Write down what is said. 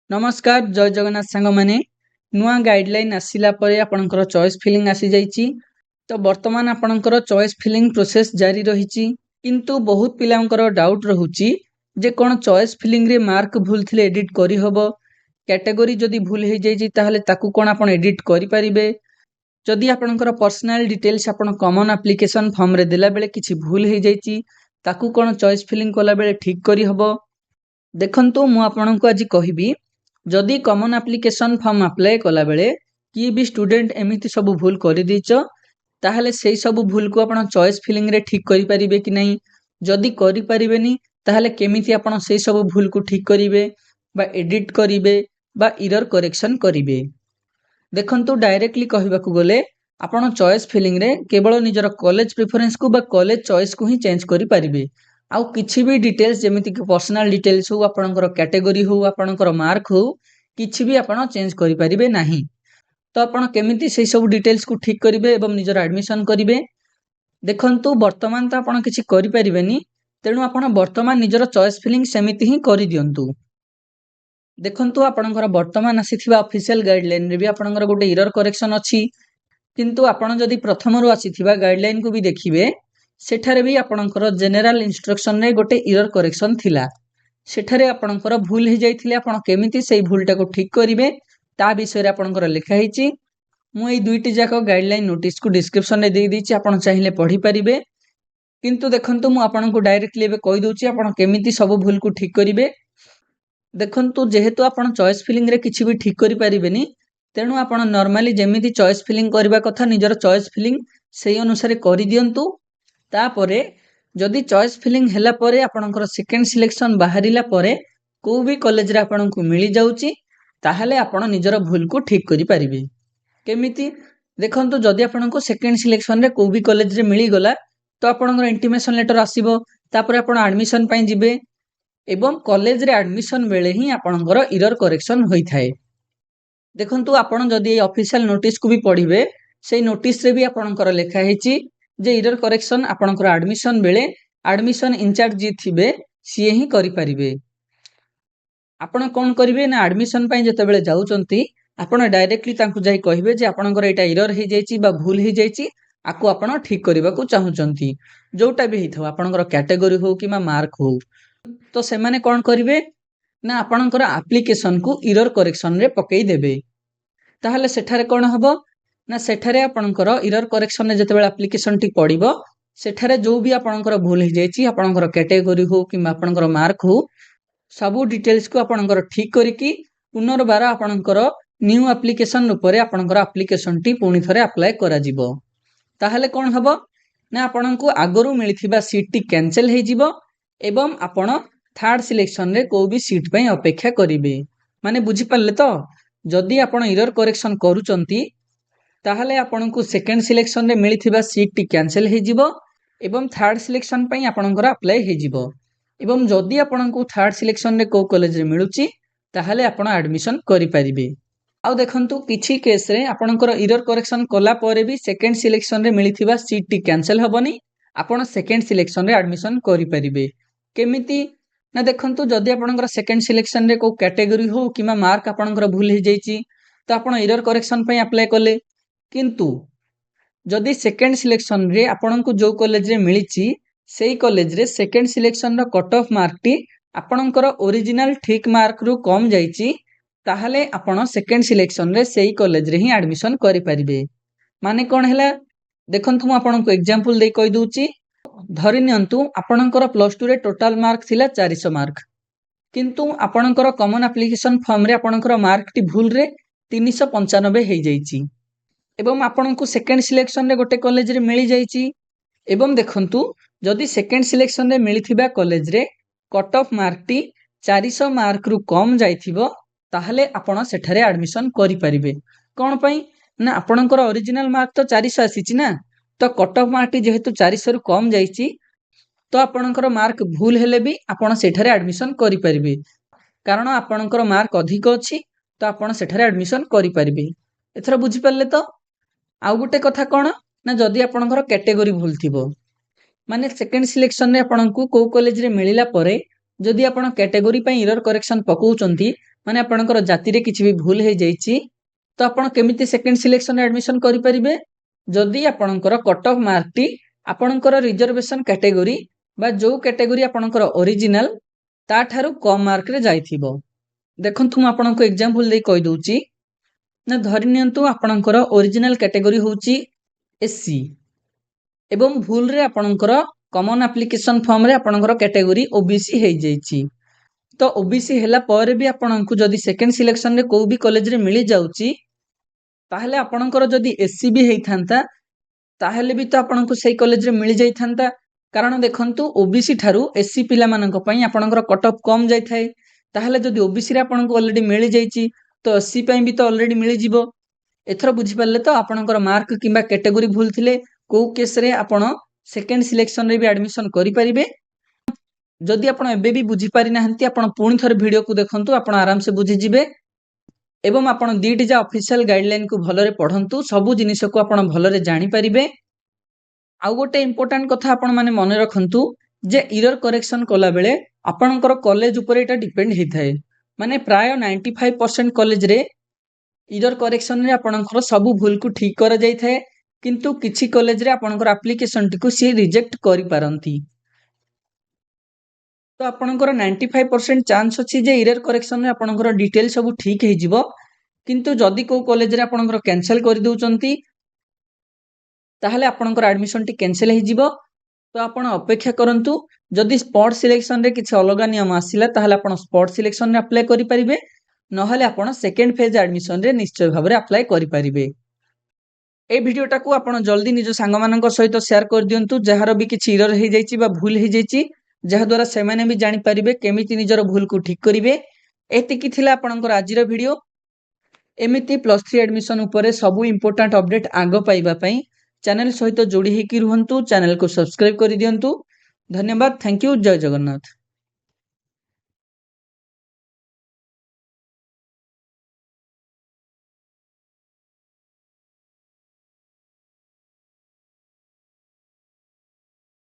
नमस्कार जय जगन्नाथ सांग माने नुआ गाइडलाइन आसिला परे आपनकर चॉइस फिलिंग आसी जाइची। तो वर्तमान आपनकर चॉइस फिलिंग प्रोसेस जारी रहिची, किंतु बहुत पिलांकर डाउट रहुची जे कोन चॉइस फिलिंग रे मार्क भूल थिले एडिट करी हबो, कैटेगरी जदी भूल हे जाइची ताहले ताकू कोन आपन एडिट करि परिबे, जदी आपनकर पर्सनल डिटेल्स आपन कॉमन एप्लीकेशन फॉर्म रे देला बेले किछि भूल हे जाइची ताकू कोन चॉइस फिलिंग कोला बेले ठीक करी हबो। देखंतु मु आपनको आज कहिबी जदि कॉमन एप्लीकेशन फॉर्म अप्लाई कला बेले किए भी स्टूडेंट एमिति सब भूल कर दीच ताहले सेई सब भूल को आपण चॉइस फिलिंग रे ठीक करि परिबे कि नहीं, जदि करि परिबेनी ताहले केमिति आपण सेई सब भूल को ठीक करिवे बा एडिट करिवे बा एरर करेक्शन करिवे। देखंतु डायरेक्टली कहिबाकू गले आपण चॉइस फिलिंग रे केवल निजर कॉलेज प्रेफरेंस को बा कॉलेज चॉइस को ही चेंज करि परिबे। आउ किछि भी डिटेल्स जेमिति कि पर्सनल डिटेल्स हो, आपनकर कैटेगरी हो, आपनकर मार्क हो, किछि भी आपण चेंज करि परिबे नाही। तो आपण केमिति सेई सब डिटेल्स को ठीक करिवे एवं निजर एडमिशन करिवे। देखंतु वर्तमान तो आपण किछि करि परिबेनी, तेनु आपण वर्तमान निजर चॉइस फिलिंग सेमिति ही करि दियंतु। देखंतु आपनकर वर्तमान आसीथिबा ऑफिशियल गाइडलाइन रे भी आपनकर गोटे एरर करेक्शन अछि, किंतु आपण जदि प्रथम रु आसीथिबा गाइडलाइन को भी देखिबे सेठारे भी आपनकर जनरल इंस्ट्रक्शन रे गोटे एरर करेक्शन थिला। सेठारे आपनकर भूल हे जाइथिले, आपण केमिति सेई भूलटा को ठीक करिवे ता विषय रे आपनकर लिखा हिची। मु एई दुईटी जाको गाइडलाइन नोटिस को डिस्क्रिप्शन रे देई दिछि, आपण चाहिले पढी परिबे। किंतु देखंतु मु आपनको डायरेक्टली एबे कहि दोछि आपण केमिति सब भूल को ठीक करिवे। देखंतु जेहेतु आपण चॉइस फिलिंग रे किछि भी ठीक करि परिबेनी, तेनु आपण नॉर्मली जेमिति चॉइस फिलिंग करबा कथा निजर चॉइस फिलिंग सेई अनुसार करि दियंतु। तापरे जदि चॉइस फिलिंग हैला परे आपनकर सेकंड सिलेक्शन बाहरिला परे को भी कॉलेज रे आपनकु मिली जाउची ताहले आपण निजर भूल को ठीक करि परिबे। केमिति देखंतु जदि आपनकु सेकंड सिलेक्शन रे को भी कॉलेज रे मिली गला तो आपनकर इंटीमेशन लेटर आसीबो, तापरे आपण एडमिशन पई जिबे एवं कॉलेज रे एडमिशन बेले ही आपनकर एरर करेक्शन होई थाए। देखंतु आपण जदि ऑफिशियल नोटिस को भी पढिबे सेई नोटिस रे भी आपनकर लेखा हेची जे एरर करेक्शन आपनकर एडमिशन बेले एडमिशन इंचार्ज जी थिबे सिए ही करि परिबे। आपण कोन करिवे ना एडमिशन पई जते बेले जाउचंती आपण डायरेक्टली तांकु जाई कहिबे जे आपनकर एटा एरर हे जाईची बा भूल हे जाईची, आकु आपण ठीक करिबा को चाहुचंती, जोटा भी हिथो आपनकर कैटेगरी हो कि मार्क हो। तो से माने कोन करिवे ना आपनकर एप्लीकेशन को एरर करेक्शन रे पकेई देबे। ताहले सेठारे कोन हबो ना सेठारे आपनकर एरर करेक्शन रे जते बेले एप्लीकेशन टी पडिबो सेठारे जो भी आपनकर भूल हे जाईची, आपनकर कैटेगरी हो कि आपनकर मार्क हो, सबु डिटेल्स को आपनकर ठीक करिकि पुनर्बार आपनकर न्यू एप्लीकेशन ऊपर आपनकर एप्लीकेशन टी पुनी थरे अप्लाई करा जिवो। ताहले कोन हबो ना आपनकु आगरु मिलिथिबा सीट टी कैंसिल हे जिवो एवं आपण थर्ड सिलेक्शन रे को भी सीट पई अपेक्षा करिवे। माने बुझी पाले तो जदि आपण एरर करेक्शन करूचंती ताहले आपनकु सेकंड सिलेक्शन रे मिलिथिबा सीट टी कैंसिल हे जिवो एवं थर्ड सिलेक्शन पई आपनकर अप्लाई हे जिवो। एवं जदि आपनकु थर्ड सिलेक्शन रे को कॉलेज रे मिलुची ताहले आपण एडमिशन करि परिबे। आउ देखंतु किछि केस रे आपनकर एरर करेक्शन कला परे भी सेकंड सिलेक्शन रे मिलिथिबा सीट टी कैंसिल हबनी, आपण सेकंड सिलेक्शन रे एडमिशन करि परिबे। केमिति ना देखंतु जदि आपनकर सेकंड सिलेक्शन रे को कैटेगरी हो कि मार्क आपनकर भूल हे जाईची तो आपण एरर करेक्शन पई अप्लाई कले, किंतु जदि सेकंड सिलेक्शन रे आपनकु जो कॉलेज रे मिलिची सेई कॉलेज रे सेकंड सिलेक्शन रो कट ऑफ मार्क टी आपनकर ओरिजिनल ठीक मार्क रु कम जाईची ताहले आपण सेकंड सिलेक्शन रे सेई कॉलेज रे ही एडमिशन करि परिबे। माने कोन हैला देखंतु मु आपनकु एग्जांपल दे कहि दोउची। धरि नियंतु आपनकर प्लस 2 रे टोटल मार्क थिला 400 मार्क, किंतु आपनकर कॉमन एप्लीकेशन फॉर्म रे आपनकर मार्क टी भूल रे 395 हे जाईची एवं आपनकु सेकंड सिलेक्शन रे गोटे कॉलेज रे मिली जाईची। एवं देखंतु जदि सेकंड सिलेक्शन रे मिलिथिबा कॉलेज रे cut off mark T 400 mark रु कम जाईथिबो ताहले आपण सेठारे एडमिशन करि परिबे। कोन पई ना आपनकर ओरिजिनल मार्क तो 400 आसीची ना, तो कट ऑफ मार्क टी जेहेतु 400 रु कम जाईची तो आपनकर मार्क भूल हेले भी आपण सेठारे एडमिशन करि परिबे, कारण आपनकर मार्क अधिक अछि तो आपण सेठारे एडमिशन करि परिबे। एथरा बुझी परले तो। आउ गुटे कथा कोन ना जदि आपनकर कैटेगरी भूल थिबो, माने सेकंड सिलेक्शन रे आपनकु को कॉलेज रे मिलिला परे जदि आपण कैटेगरी पे एरर करेक्शन पकाउचंती माने आपणकर जाति रे किछि भी भूल हे जाईची तो आपण केमिति सेकंड सिलेक्शन एडमिशन करि परिबे जदि आपणकर कट ऑफ मार्क टी आपणकर रिजर्वेशन कैटेगरी बा जो कैटेगरी आपणकर ओरिजिनल ता ठारू कम मार्क रे जाइथिबो। देखंतु हम आपनको एग्जांपल दे कहि दोउची ना धरि नियंतु आपणकर ओरिजिनल कैटेगरी होउची एससी एवं भूल रे आपणकर कॉमन एप्लिकेशन फॉर्म रे आपणकर कैटेगरी ओबीसी हे जाईची तो ओबीसी हैला पर भी आपनको जदि सेकंड सिलेक्शन रे को भी कॉलेज रे मिली जाउची ताहले आपणकर जदि एससी भी हेई थांता ताहले भी तो आपनको सेही कॉलेज रे मिली जाई थांता कारण देखंतु ओबीसी ठारू एससी पिला मानक पई आपणकर कट ऑफ कम जाई थाए ताहले जदि ओबीसी रे आपनको ऑलरेडी मिली जाईची तो एससी पई भी तो ऑलरेडी मिली जिवो। एथरो बुझी पाले तो आपणकर मार्क किबा कैटेगरी भूल थिले को केस रे आपण सेकंड सिलेक्शन रे भी एडमिशन करि परिबे। जदि आपण एबे भी बुझी पारि नाहंती आपण पुणी थर वीडियो को देखंतु आपण आराम से बुझी जिवे एवं आपण दीटी जा ऑफिशियल गाइडलाइन को भलरे पढंतु सबु जिनिस को आपण भलरे जानि परिबे। आउ गोटे इंपोर्टेंट कथा आपण माने मने रखंतु जे एरर करेक्शन कला बेले आपणकर कॉलेज ऊपर एटा डिपेंड हे थाए माने प्राय 95% कॉलेज रे एरर करेक्शन रे आपणकर सबु भूल को ठीक करा जाई थाए किंतु किछि कॉलेज रे आपणकर एप्लीकेशन टी को सी रिजेक्ट करि पारंती तो आपणकर 95% चांस अछि जे एरर करेक्शन रे आपणकर डिटेल सब ठीक हे जिवो किंतु जदि को कॉलेज रे आपणकर कैंसिल करि दउचंती ताहले आपणकर एडमिशन टी कैंसिल हे जिवो तो आपण अपेक्षा करंतु जदि स्पॉट सिलेक्शन रे किछि अलगा नियम आसिला ताहले आपण स्पॉट सिलेक्शन रे अप्लाई करि परिबे नहले आपण सेकंड फेज एडमिशन रे निश्चय भाबरे अप्लाई करि परिबे। ए वीडियोटा को आपण जल्दी निज सांग मानक सहित शेयर कर दियंतु जहार भी किछि एरर हे जाईची बा भूल हे जाईची जहा द्वारा सेमाने भी जानि परिबे केमिति निजर भूल को ठीक करिवे। एतिकी थिला आपणकर आजिर वीडियो एमिति +3 एडमिशन उपरे सबु इंपोर्टेंट अपडेट आगो पाइबा पई चैनल सहित जोड़ी हेकि रुहंतु चैनल को सब्सक्राइब करि दियंतु। धन्यवाद। Thank you. जय जगन्नाथ।